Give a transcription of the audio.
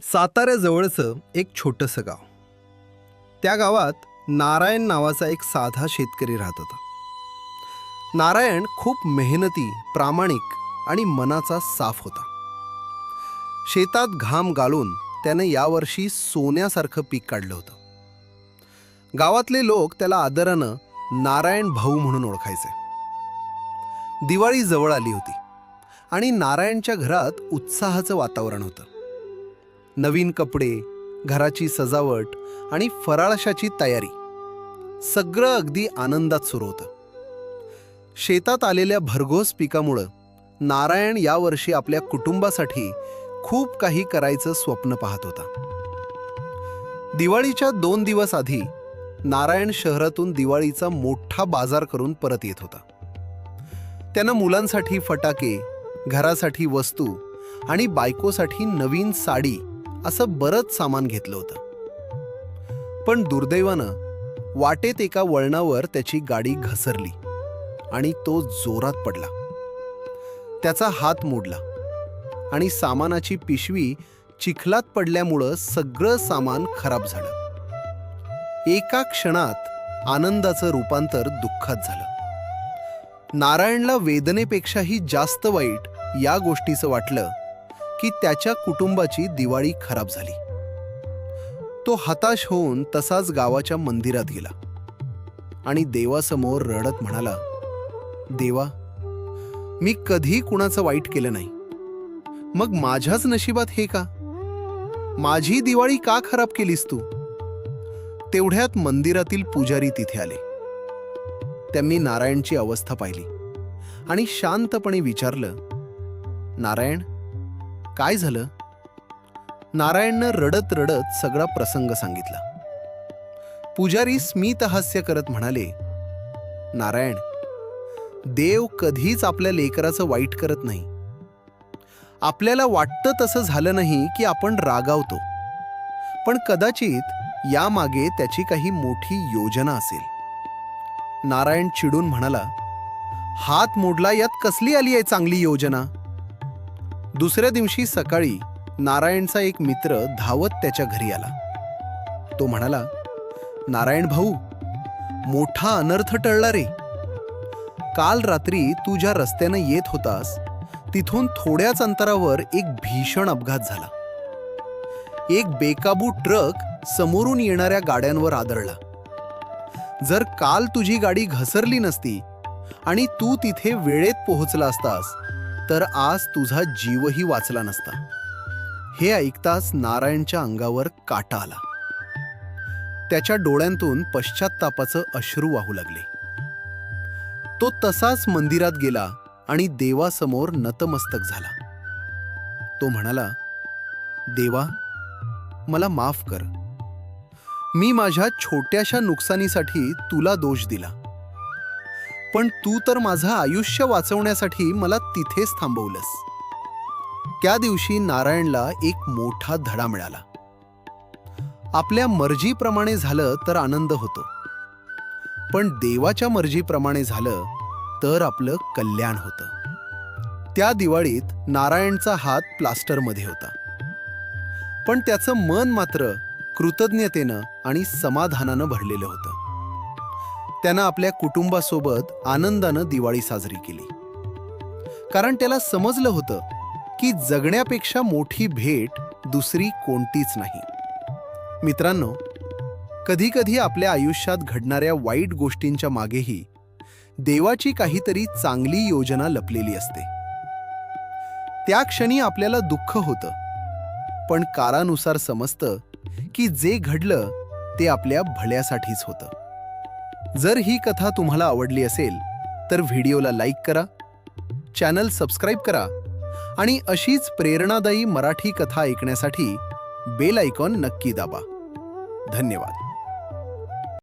साताऱ्याजवळचं एक छोटंसं गाव. त्या गावात नारायण नावाचा एक साधा शेतकरी राहत होता. नारायण खूप मेहनती, प्रामाणिक आणि मनाचा साफ होता. शेतात घाम गाळून त्याने यावर्षी सोन्यासारखं पीक काढलं होतं. गावातले लोक त्याला आदरानं नारायण भाऊ म्हणून ओळखायचे. दिवाळी जवळ आली होती आणि नारायणच्या घरात उत्साहाचं वातावरण होतं. नवीन कपडे, घराची सजावट आणि फराळाशाची तयारी, सगळं अगदी आनंदात सुरू होतं. शेतात आलेल्या भरघोस पिकामुळं नारायण यावर्षी आपल्या कुटुंबासाठी खूप काही करायचं स्वप्न पाहत होता. दिवाळीच्या 2 दिवस आधी नारायण शहरातून दिवाळीचा मोठा बाजार करून परत येत होता. त्यानं मुलांसाठी फटाके, घरासाठी वस्तू आणि बायकोसाठी नवीन साडी असं बरंच सामान घेतलं होतं. पण दुर्दैवानं वाटेत एका वळणावर त्याची गाडी घसरली आणि तो जोरात पडला. त्याचा हात मोडला आणि सामानाची पिशवी चिखलात पडल्यामुळं सगळं सामान खराब झालं. एका क्षणात आनंदाचं रूपांतर दुःखात झालं. नारायणला वेदनेपेक्षाही जास्त वाईट या गोष्टीचं वाटलं की त्याच्या कुटुंबाची दिवाळी खराब झाली. तो हताश होऊन तसाच गावाच्या मंदिरात गेला आणि देवासमोर रडत म्हणाला, देवा, मी कधी कुणाचं वाईट केलं नाही, मग माझ्याच नशिबात हे का? माझी दिवाळी का खराब केलीस तू? तेवढ्यात मंदिरातील पुजारी तिथे आले. त्यांनी नारायणची अवस्था पाहिली आणि शांतपणे विचारलं, नारायण, काय झालं? नारायणनं रडत रडत सगळा प्रसंग सांगितला. पुजारी स्मितहास्य करत म्हणाले, नारायण, देव कधीच आपल्या लेकराचं वाईट करत नाही. आपल्याला वाटतं तसं झालं नाही की आपण रागावतो, पण कदाचित यामागे त्याची काही मोठी योजना असेल. नारायण चिडून म्हणाला, हात मोडला यात कसली आली आहे चांगली योजना? दुसऱ्या दिवशी सकाळी नारायणचा एक मित्र धावत त्याच्या घरी आला. तो म्हणाला, नारायण भाऊ, मोठा अनर्थ टळला रे. काल रात्री तू ज्या रस्त्यानं येत होतास तिथून थोड्याच अंतरावर एक भीषण अपघात झाला. एक बेकाबू ट्रक समोरून येणाऱ्या गाड्यांवर आदळला. जर काल तुझी गाडी घसरली नसती आणि तू तिथे वेळेत पोहोचला असतास तर आज तुझा जीवही वाचला नसता. हे ऐकताच नारायणच्या अंगावर काटा आला. त्याच्या डोळ्यांतून पश्चात्तापाचं अश्रू वाहू लागले. तो तसाच मंदिरात गेला आणि देवासमोर नतमस्तक झाला. तो म्हणाला, देवा, मला माफ कर. मी माझ्या छोट्याशा नुकसानीसाठी तुला दोष दिला, पण तू तर माझं आयुष्य वाचवण्यासाठी मला तिथेच थांबवलंस. त्या दिवशी नारायणला एक मोठा धडा मिळाला. आपल्या मर्जीप्रमाणे झालं तर आनंद होतो, पण देवाच्या मर्जीप्रमाणे झालं तर आपलं कल्याण होतं. त्या दिवाळीत नारायणचा हात प्लास्टरमध्ये होता, पण त्याचं मन मात्र कृतज्ञतेनं आणि समाधानानं भरलेलं होतं. त्यानं आपल्या कुटुंबासोबत आनंदानं दिवाळी साजरी केली, कारण त्याला समजलं होतं की जगण्यापेक्षा मोठी भेट दुसरी कोणतीच नाही. मित्रांनो, कधीकधी आपल्या आयुष्यात घडणाऱ्या वाईट गोष्टींच्या मागेही देवाची काहीतरी चांगली योजना लपलेली असते. त्या क्षणी आपल्याला दुःख होतं, पण काळानुसार समजतं की जे घडलं ते आपल्या भल्यासाठीच होतं. जर ही कथा तुम्हाला आवडली असेल तर व्हिडिओला लाईक करा, चॅनल सबस्क्राईब करा आणि अशीच प्रेरणादायी मराठी कथा ऐकण्यासाठी बेल आयकॉन नक्की दाबा. धन्यवाद.